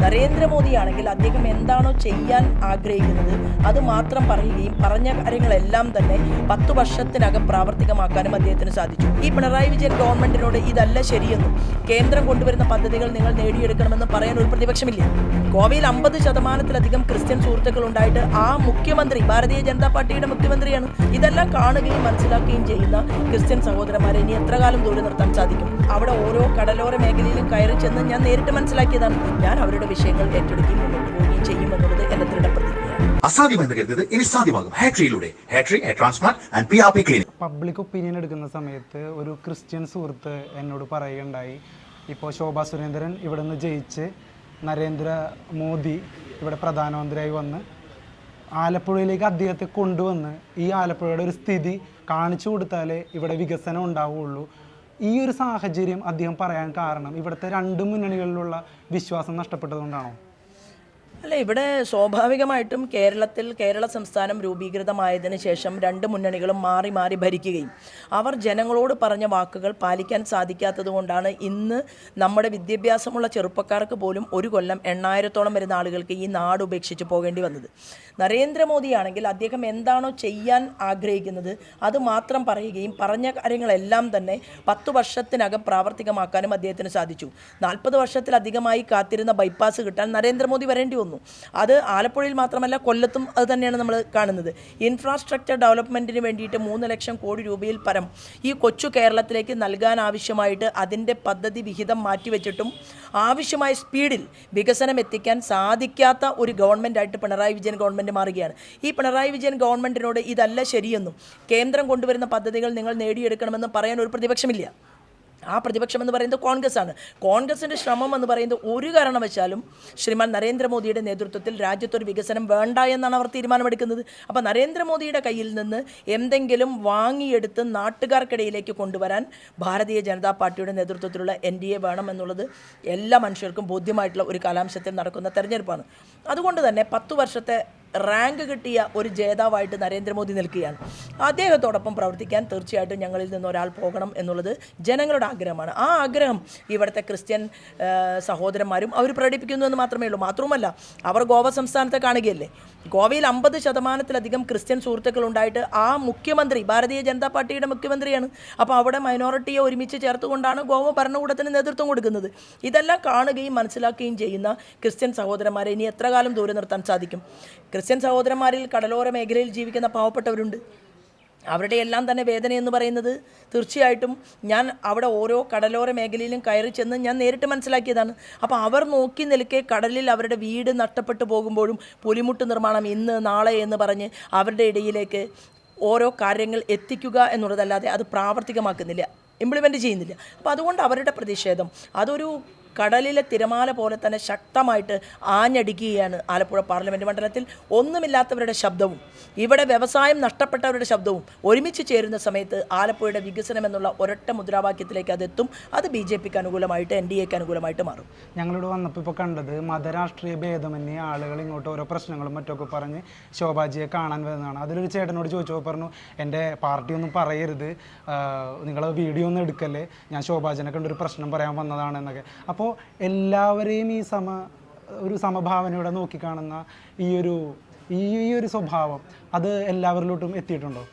നരേന്ദ്രമോദിയാണെങ്കിൽ അദ്ദേഹം എന്താണോ ചെയ്യാൻ ആഗ്രഹിക്കുന്നത് അത് മാത്രം പറയുകയും പറഞ്ഞ കാര്യങ്ങളെല്ലാം തന്നെ 10 വർഷത്തിനകം പ്രാവർത്തികമാക്കാനും അദ്ദേഹത്തിന് സാധിച്ചു. ഈ പിണറായി വിജയൻ ഗവൺമെന്റിനോട് ഇതല്ല ശരിയെന്നും കേന്ദ്രം കൊണ്ടുവരുന്ന പദ്ധതികൾ നിങ്ങൾ നേടിയെടുക്കണമെന്ന് പറയാൻ ഒരു പ്രതിപക്ഷമില്ല. ഗോവയിൽ 50% ക്രിസ്ത്യൻ സുഹൃത്തുക്കൾ ഉണ്ടായിട്ട് ആ മുഖ്യമന്ത്രി ഭാരതീയ ജനതാ പാർട്ടിയുടെ മുഖ്യമന്ത്രിയാണ്. ഇതെല്ലാം കാണുകയും മനസ്സിലാക്കുകയും ചെയ്യുന്ന ക്രിസ്ത്യൻ സഹോദരന്മാരെ ഇനി എത്ര കാലം ദൂരെ നിർത്താൻ സാധിക്കും? അവിടെ ഓരോ കടലോര മേഖലയിലും കയറി ചെന്ന് ഞാൻ നേരിട്ട് മനസ്സിലാക്കിയതാണ്. ഞാൻ അവരുടെ വിഷയങ്ങൾ ഏറ്റെടുക്കുകയും മുന്നോട്ട് പോവുകയും ചെയ്യുമെന്നുള്ളത് എന്റെ ദൃഢപ്രതിജ്ഞയാണ്. അസാധ്യമെന്ന് കരുതുന്നത് ഇനി സാധ്യമാകും. ഹാട്രിയിലൂടെ Hatri hair transplant and PRP clinic. Public opinion എടുക്കുന്ന സമയത്ത് ഒരു ക്രിസ്ത്യൻ സുഹൃത്ത് എന്നോട് പറയുകയുണ്ടായി, ഇപ്പോൾ ശോഭാ സുരേന്ദ്രൻ ഇവിടെ നിന്ന് ജയിച്ച് നരേന്ദ്രമോദി ഇവിടെ പ്രധാനമന്ത്രിയായി വന്ന് ആലപ്പുഴയിലേക്ക് അദ്ദേഹത്തെ കൊണ്ടുവന്ന് ഈ ആലപ്പുഴയുടെ ഒരു സ്ഥിതി കാണിച്ചു കൊടുത്താലേ ഇവിടെ വികസനം ഉണ്ടാവുകയുള്ളൂ. ഈ ഒരു സാഹചര്യം അദ്ദേഹം പറയാൻ കാരണം ഇവിടുത്തെ 2 മുന്നണികളിലുള്ള വിശ്വാസം നഷ്ടപ്പെട്ടതുകൊണ്ടാണോ? അല്ല, ഇവിടെ സ്വാഭാവികമായിട്ടും കേരള സംസ്ഥാനം രൂപീകൃതമായതിന് ശേഷം 2 മുന്നണികളും മാറി മാറി ഭരിക്കുകയും അവർ ജനങ്ങളോട് പറഞ്ഞ വാക്കുകൾ പാലിക്കാൻ സാധിക്കാത്തത് കൊണ്ടാണ് ഇന്ന് നമ്മുടെ വിദ്യാഭ്യാസമുള്ള ചെറുപ്പക്കാർക്ക് പോലും ഒരു കൊല്ലം 8000-ഓളം വരുന്ന ആളുകൾക്ക് ഈ നാട് ഉപേക്ഷിച്ച് പോകേണ്ടി വന്നത്. നരേന്ദ്രമോദിയാണെങ്കിൽ അദ്ദേഹം എന്താണോ ചെയ്യാൻ ആഗ്രഹിക്കുന്നത് അത് മാത്രം പറയുകയും പറഞ്ഞ കാര്യങ്ങളെല്ലാം തന്നെ 10 വർഷത്തിനകം പ്രാവർത്തികമാക്കാനും അദ്ദേഹത്തിന് സാധിച്ചു. 40 വർഷത്തിലധികമായി കാത്തിരുന്ന ബൈപ്പാസ് കിട്ടാൻ നരേന്ദ്രമോദി വരേണ്ടി വന്നു. അത് ആലപ്പുഴയിൽ മാത്രമല്ല, കൊല്ലത്തും അത് തന്നെയാണ് നമ്മൾ കാണുന്നത്. ഇൻഫ്രാസ്ട്രക്ചർ ഡെവലപ്മെൻറ്റിന് വേണ്ടിയിട്ട് 3 ലക്ഷം കോടി രൂപയിൽ പരം ഈ കൊച്ചു കേരളത്തിലേക്ക് നൽകാൻ ആവശ്യമായിട്ട് അതിൻ്റെ പദ്ധതി വിഹിതം മാറ്റിവെച്ചിട്ടും ആവശ്യമായ സ്പീഡിൽ വികസനം എത്തിക്കാൻ സാധിക്കാത്ത ഒരു ഗവൺമെൻറ്റായിട്ട് പിണറായി വിജയൻ ഗവൺമെൻറ് മാറുകയാണ്. ഈ പിണറായി വിജയൻ ഗവൺമെൻറ്റിനോട് ഇതല്ല ശരിയെന്നും കേന്ദ്രം കൊണ്ടുവരുന്ന പദ്ധതികൾ നിങ്ങൾ നേടിയെടുക്കണമെന്നും പറയാൻ ഒരു പ്രതിപക്ഷമില്ല. ആ പ്രതിപക്ഷം എന്ന് പറയുന്നത് കോൺഗ്രസ് ആണ്. കോൺഗ്രസിൻ്റെ ശ്രമം എന്ന് പറയുന്നത് ഒരു കാരണവശാലും ശ്രീമാൻ നരേന്ദ്രമോദിയുടെ നേതൃത്വത്തിൽ രാജ്യത്തൊരു വികസനം വേണ്ട എന്നാണ് അവർ തീരുമാനമെടുക്കുന്നത്. അപ്പോൾ നരേന്ദ്രമോദിയുടെ കയ്യിൽ നിന്ന് എന്തെങ്കിലും വാങ്ങിയെടുത്ത് നാട്ടുകാർക്കിടയിലേക്ക് കൊണ്ടുവരാൻ ഭാരതീയ ജനതാ പാർട്ടിയുടെ നേതൃത്വത്തിലുള്ള NDA വേണം എന്നുള്ളത് എല്ലാ മനുഷ്യർക്കും ബോധ്യമായിട്ടുള്ള ഒരു കാലാംശത്തിൽ നടക്കുന്ന തെരഞ്ഞെടുപ്പാണ്. അതുകൊണ്ട് തന്നെ 10 വർഷത്തെ റാങ്ക് കിട്ടിയ ഒരു ജേതാവായിട്ട് നരേന്ദ്രമോദി നിൽക്കുകയാണ്. അദ്ദേഹത്തോടൊപ്പം പ്രവർത്തിക്കാൻ തീർച്ചയായിട്ടും ഞങ്ങളിൽ നിന്ന് ഒരാൾ പോകണം എന്നുള്ളത് ജനങ്ങളുടെ ആഗ്രഹമാണ്. ആ ആഗ്രഹം ഇവിടുത്തെ ക്രിസ്ത്യൻ സഹോദരന്മാരും അവർ പ്രകടിപ്പിക്കുന്നു എന്ന് മാത്രമേ ഉള്ളൂ. മാത്രവുമല്ല, അവർ ഗോവ സംസ്ഥാനത്തെ കാണുകയല്ലേ. ഗോവയിൽ 50% ക്രിസ്ത്യൻ സുഹൃത്തുക്കൾ ഉണ്ടായിട്ട് ആ മുഖ്യമന്ത്രി ഭാരതീയ ജനതാ പാർട്ടിയുടെ മുഖ്യമന്ത്രിയാണ്. അപ്പോൾ അവിടെ മൈനോറിറ്റിയെ ഒരുമിച്ച് ചേർത്തുകൊണ്ടാണ് ഗോവ ഭരണകൂടത്തിന് നേതൃത്വം കൊടുക്കുന്നത്. ഇതെല്ലാം കാണുകയും മനസ്സിലാക്കുകയും ചെയ്യുന്ന ക്രിസ്ത്യൻ സഹോദരന്മാരെ ഇനി എത്ര കാലം ദൂരെ നിർത്താൻ സാധിക്കും? ക്രിസ്ത്യൻ സഹോദരന്മാരിൽ കടലോര മേഖലയിൽ ജീവിക്കുന്ന പാവപ്പെട്ടവരുണ്ട്. അവരുടെ എല്ലാം തന്നെ വേദന എന്ന് പറയുന്നത് തീർച്ചയായിട്ടും ഞാൻ അവിടെ ഓരോ കടലോര മേഖലയിലും കയറി ചെന്ന് ഞാൻ നേരിട്ട് മനസ്സിലാക്കിയതാണ്. അപ്പോൾ അവർ നോക്കി നിൽക്കെ കടലിൽ അവരുടെ വീട് നഷ്ടപ്പെട്ടു പോകുമ്പോഴും പുലിമുട്ട് നിർമ്മാണം ഇന്ന് നാളെ എന്ന് പറഞ്ഞ് അവരുടെ ഇടയിലേക്ക് ഓരോ കാര്യങ്ങൾ എത്തിക്കുക എന്നുള്ളതല്ലാതെ അത് പ്രാവർത്തികമാക്കുന്നില്ല, ഇംപ്ലിമെൻറ്റ് ചെയ്യുന്നില്ല. അപ്പോൾ അതുകൊണ്ട് അവരുടെ പ്രതിഷേധം അതൊരു കടലിലെ തിരമാല പോലെ തന്നെ ശക്തമായിട്ട് ആഞ്ഞടിക്കുകയാണ്. ആലപ്പുഴ പാർലമെൻറ്റ് മണ്ഡലത്തിൽ ഒന്നുമില്ലാത്തവരുടെ ശബ്ദവും ഇവിടെ വ്യവസായം നഷ്ടപ്പെട്ടവരുടെ ശബ്ദവും ഒരുമിച്ച് ചേരുന്ന സമയത്ത് ആലപ്പുഴയുടെ വികസനം എന്നുള്ള ഒരൊറ്റ മുദ്രാവാക്യത്തിലേക്ക് അതെത്തും. അത് BJPക്ക് അനുകൂലമായിട്ട് NDAക്ക് അനുകൂലമായിട്ട് മാറും. ഞങ്ങളിവിടെ വന്നപ്പോൾ ഇപ്പോൾ കണ്ടത് മതരാഷ്ട്രീയ ഭേദമന്യേ ആളുകൾ ഇങ്ങോട്ട് ഓരോ പ്രശ്നങ്ങളും മറ്റൊക്കെ പറഞ്ഞ് ശോഭാജിയെ കാണാൻ വരുന്നതാണ്. അതിലൊരു ചേട്ടനോട് ചോദിച്ചപ്പോൾ പറഞ്ഞു, എൻ്റെ പാർട്ടിയൊന്നും പറയരുത്, നിങ്ങൾ വീഡിയോ ഒന്നും എടുക്കല്ലേ, ഞാൻ ശോഭാജിനെ കണ്ടൊരു പ്രശ്നം പറയാൻ വന്നതാണ് എന്നൊക്കെ. അപ്പോൾ എല്ലാവരെയും ഈ ഒരു സമഭാവനയോടെ നോക്കിക്കാണുന്ന ഈ ഒരു സ്വഭാവം അത് എല്ലാവരിലോട്ടും എത്തിയിട്ടുണ്ടോ?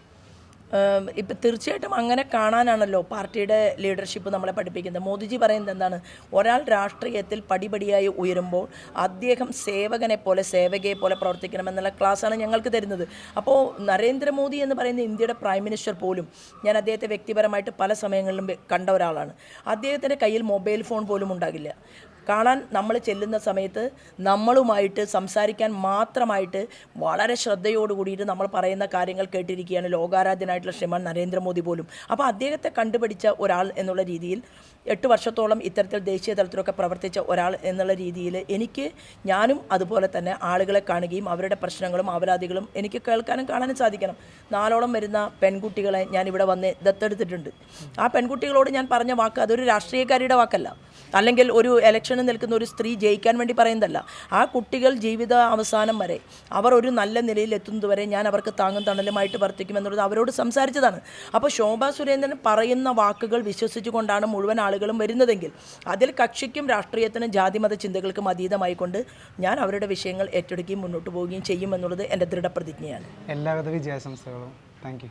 ഇപ്പം തീർച്ചയായിട്ടും അങ്ങനെ കാണാനാണല്ലോ പാർട്ടിയുടെ ലീഡർഷിപ്പ് നമ്മളെ പഠിപ്പിക്കുന്നത്. മോദിജി പറയുന്നത് എന്താണ്? ഒരാൾ രാഷ്ട്രീയത്തിൽ പടിപടിയായി ഉയരുമ്പോൾ അദ്ദേഹം സേവകനെ പോലെ സേവകയെ പോലെ പ്രവർത്തിക്കണമെന്നുള്ള ക്ലാസ്സാണ് ഞങ്ങൾക്ക് തരുന്നത്. അപ്പോൾ നരേന്ദ്രമോദി എന്ന് പറയുന്ന ഇന്ത്യയുടെ പ്രൈം മിനിസ്റ്റർ പോലും, ഞാൻ അദ്ദേഹത്തെ വ്യക്തിപരമായിട്ട് പല സമയങ്ങളിലും കണ്ട ഒരാളാണ്. അദ്ദേഹത്തിൻ്റെ കയ്യിൽ മൊബൈൽ ഫോൺ പോലും ഉണ്ടാകില്ല. കാണാൻ നമ്മൾ ചെല്ലുന്ന സമയത്ത് നമ്മളുമായിട്ട് സംസാരിക്കാൻ മാത്രമായിട്ട് വളരെ ശ്രദ്ധയോടുകൂടിയിട്ട് നമ്മൾ പറയുന്ന കാര്യങ്ങൾ കേട്ടിരിക്കുകയാണ് ലോകാരാധ്യനായിട്ടുള്ള ശ്രീമാൻ നരേന്ദ്രമോദി പോലും. അപ്പോൾ അദ്ദേഹത്തെ കണ്ടുപിടിച്ച ഒരാൾ എന്നുള്ള രീതിയിൽ 8 വർഷത്തോളം ഇത്തരത്തിൽ ദേശീയ തലത്തിലൊക്കെ പ്രവർത്തിച്ച ഒരാൾ എന്നുള്ള രീതിയിൽ ഞാനും അതുപോലെ തന്നെ ആളുകളെ കാണുകയും അവരുടെ പ്രശ്നങ്ങളും അപരാധികളും എനിക്ക് കേൾക്കാനും കാണാനും സാധിക്കണം. 4ഓളം വരുന്ന പെൺകുട്ടികളെ ഞാനിവിടെ വന്ന് ദത്തെടുത്തിട്ടുണ്ട്. ആ പെൺകുട്ടികളോട് ഞാൻ പറഞ്ഞ വാക്ക് അതൊരു രാഷ്ട്രീയക്കാരിയുടെ വാക്കല്ല, അല്ലെങ്കിൽ ഒരു ഇലക്ഷന് നിൽക്കുന്ന ഒരു സ്ത്രീ ജയിക്കാൻ വേണ്ടി പറയുന്നതല്ല. ആ കുട്ടികൾ ജീവിത അവസാനം വരെ അവർ ഒരു നല്ല നിലയിൽ എത്തുന്നതുവരെ ഞാൻ അവർക്ക് താങ്ങും തണലുമായിട്ട് വർത്തിക്കുമെന്നുള്ളത് അവരോട് സംസാരിച്ചതാണ്. അപ്പോൾ ശോഭാ സുരേന്ദ്രൻ പറയുന്ന വാക്കുകൾ വിശ്വസിച്ചുകൊണ്ടാണ് മുഴുവൻ ആളുകളും വരുന്നതെങ്കിൽ അതിൽ കക്ഷിക്കും രാഷ്ട്രീയത്തിനും ജാതിമത ചിന്തകൾക്കും അതീതമായിക്കൊണ്ട് ഞാൻ അവരുടെ വിഷയങ്ങൾ ഏറ്റെടുക്കുകയും മുന്നോട്ട് പോവുകയും ചെയ്യുമെന്നുള്ളത് എൻ്റെ ദൃഢപ്രതിജ്ഞയാണ്. എല്ലാവിധ വിജയാശംസകളും. Thank you.